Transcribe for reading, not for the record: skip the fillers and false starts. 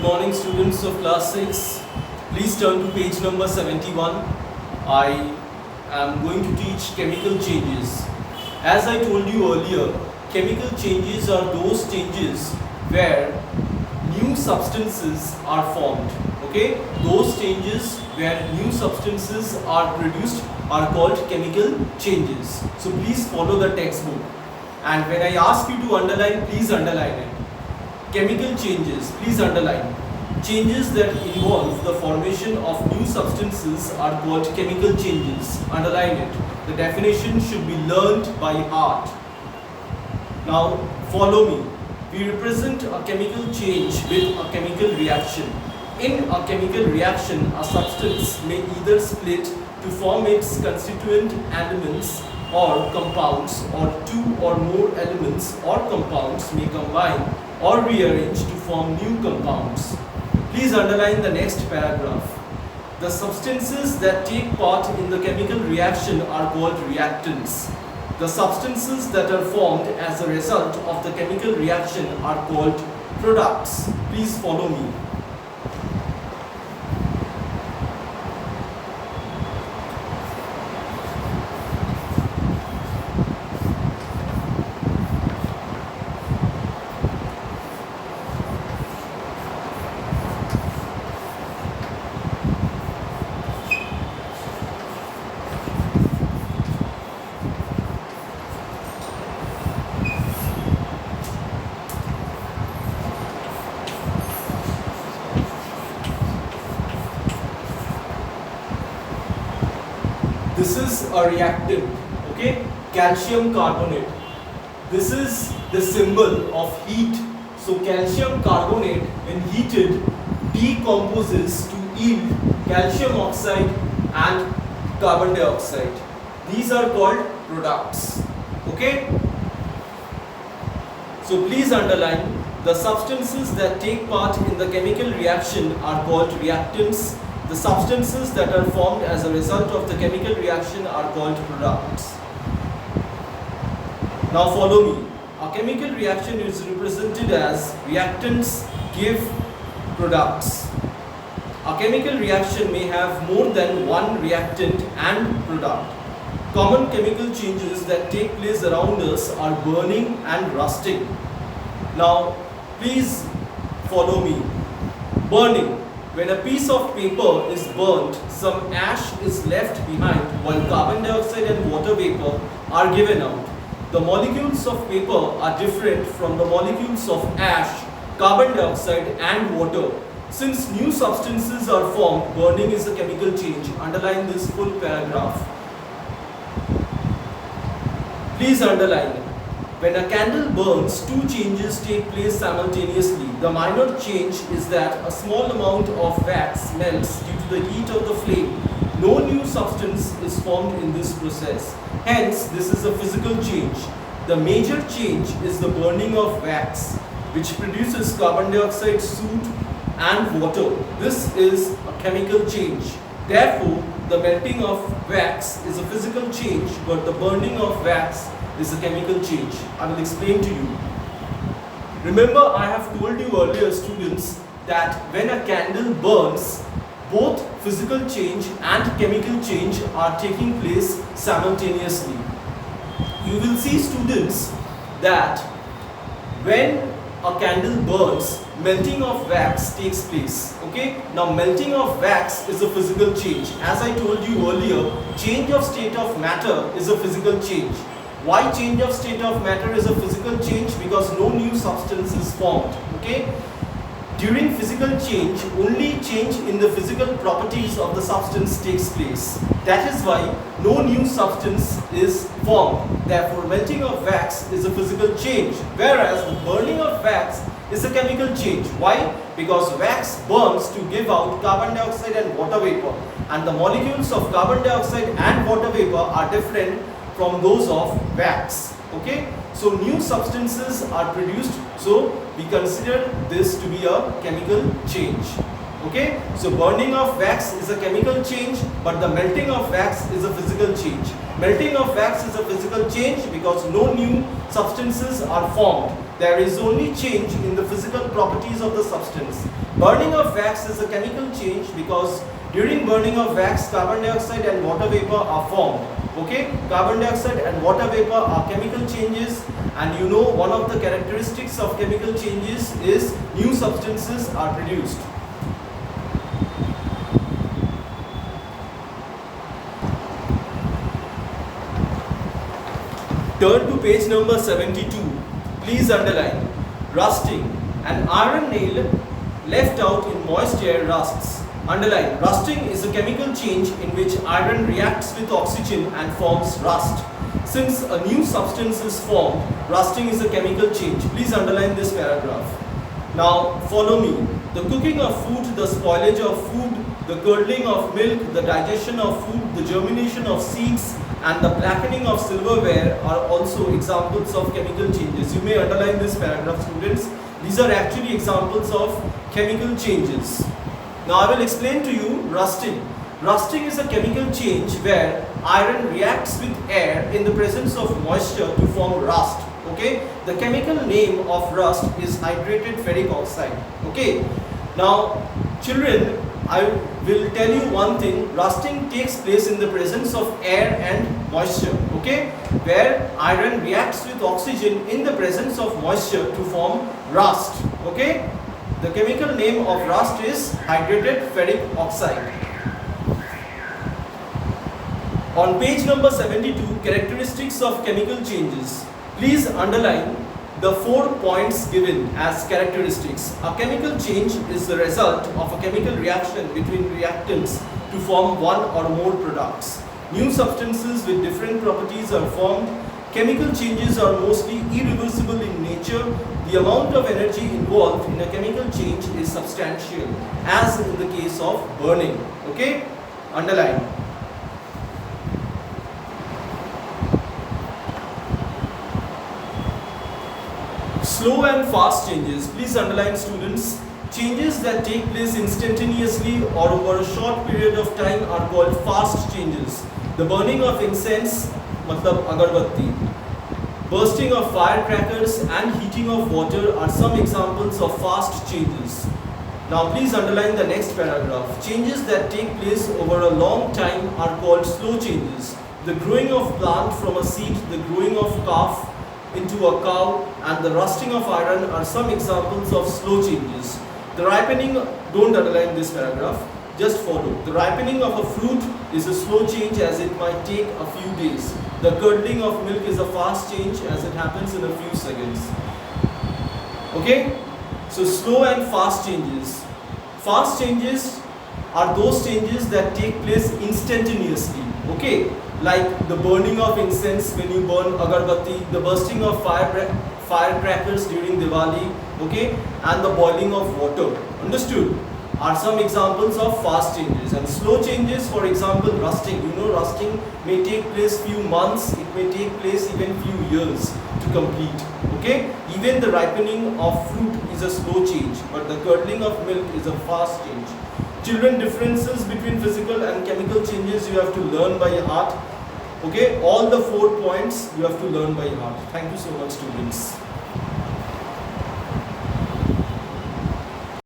morning, students of class 6. Please turn to page number 71. I am going to teach chemical changes. As I told you earlier, chemical changes are those changes where new substances are formed. Okay? Those changes where new substances are produced are called chemical changes. So please follow the textbook. And when I ask you to underline, please underline it. Chemical changes, please underline. Changes that involve the formation of new substances are called chemical changes. Underline it. The definition should be learned by heart. Now follow me. We represent a chemical change with a chemical reaction. In a chemical reaction, a substance may either split to form its constituent elements or compounds, or two or more elements or compounds may combine or rearrange to form new compounds. Please underline the next paragraph. The substances that take part in the chemical reaction are called reactants. The substances that are formed as a result of the chemical reaction are called products. Please follow me. This is a reactant, okay? Calcium carbonate. This is the symbol of heat. So calcium carbonate, when heated, decomposes to yield calcium oxide and carbon dioxide. These are called products, okay? So please underline, the substances that take part in the chemical reaction are called reactants. The substances that are formed as a result of the chemical reaction are called products. Now follow me. A chemical reaction is represented as reactants give products. A chemical reaction may have more than one reactant and product. Common chemical changes that take place around us are burning and rusting. Now please follow me. Burning. When a piece of paper is burnt, some ash is left behind while carbon dioxide and water vapor are given out. The molecules of paper are different from the molecules of ash, carbon dioxide and water. Since new substances are formed, burning is a chemical change. Underline this full paragraph. Please underline. When a candle burns, two changes take place simultaneously. The minor change is that a small amount of wax melts due to the heat of the flame. No new substance is formed in this process. Hence, this is a physical change. The major change is the burning of wax, which produces carbon dioxide, soot and water. This is a chemical change. Therefore, the melting of wax is a physical change, but the burning of wax is a chemical change. I will explain to you. Remember, I have told you earlier, students, that when a candle burns, both physical change and chemical change are taking place simultaneously. You will see, students, that when a candle burns, melting of wax takes place. Okay? Now, melting of wax is a physical change. As I told you earlier, change of state of matter is a physical change. Why change of state of matter is a physical change? Because no new substance is formed. Okay? During physical change, only change in the physical properties of the substance takes place. That is why no new substance is formed. Therefore, melting of wax is a physical change, whereas the burning of wax is a chemical change. Why? Because wax burns to give out carbon dioxide and water vapor, and the molecules of carbon dioxide and water vapor are different from those of wax. Okay? So new substances are produced, so we consider this to be a chemical change. Okay? So burning of wax is a chemical change, but the melting of wax is a physical change. Melting of wax is a physical change because no new substances are formed. There is only change in the physical properties of the substance. Burning of wax is a chemical change because during burning of wax, carbon dioxide and water vapor are formed. Okay, carbon dioxide and water vapor are chemical changes, and you know one of the characteristics of chemical changes is new substances are produced. Turn to page number 72. Please underline. Rusting. An iron nail left out in moist air rusts. Underline. Rusting is a chemical change in which iron reacts with oxygen and forms rust. Since a new substance is formed, rusting is a chemical change. Please underline this paragraph. Now follow me. The cooking of food, the spoilage of food, the curdling of milk, the digestion of food, the germination of seeds, and the blackening of silverware are also examples of chemical changes. You may underline this paragraph, students. These are actually examples of chemical changes. Now I will explain to you rusting. Rusting is a chemical change where iron reacts with air in the presence of moisture to form rust. Okay, the chemical name of rust is hydrated ferric oxide. Okay, now children, I will tell you one thing. Rusting takes place in the presence of air and moisture. Okay, where iron reacts with oxygen in the presence of moisture to form rust. Okay, the chemical name of rust is hydrated ferric oxide. On page number 72, characteristics of chemical changes. Please underline the 4 points given as characteristics. A chemical change is the result of a chemical reaction between reactants to form one or more products. New substances with different properties are formed. Chemical changes are mostly irreversible in nature. The amount of energy involved in a chemical change is substantial, as in the case of burning. Okay? Underline. Slow and fast changes. Please underline, students. Changes that take place instantaneously or over a short period of time are called fast changes. The burning of incense, matlab agarbatti, bursting of firecrackers and heating of water are some examples of fast changes. Now please underline the next paragraph. Changes that take place over a long time are called slow changes. The growing of plant from a seed, the growing of calf into a cow, and the rusting of iron are some examples of slow changes. The ripening, don't underline this paragraph, just follow. The ripening of a fruit is a slow change as it might take a few days. The curdling of milk is a fast change as it happens in a few seconds. Okay? So slow and fast changes. Fast changes are those changes that take place instantaneously. Okay? Like the burning of incense when you burn agarbatti, the bursting of firecrackers during Diwali, okay, and the boiling of water. Understood? Are some examples of fast changes. And slow changes, for example, rusting. You know, rusting may take place few months, it may take place even few years to complete. Okay? Even the ripening of fruit is a slow change, but the curdling of milk is a fast change. Children, differences between physical and chemical changes you have to learn by heart. Okay, all the 4 points you have to learn by heart. Thank you so much, students.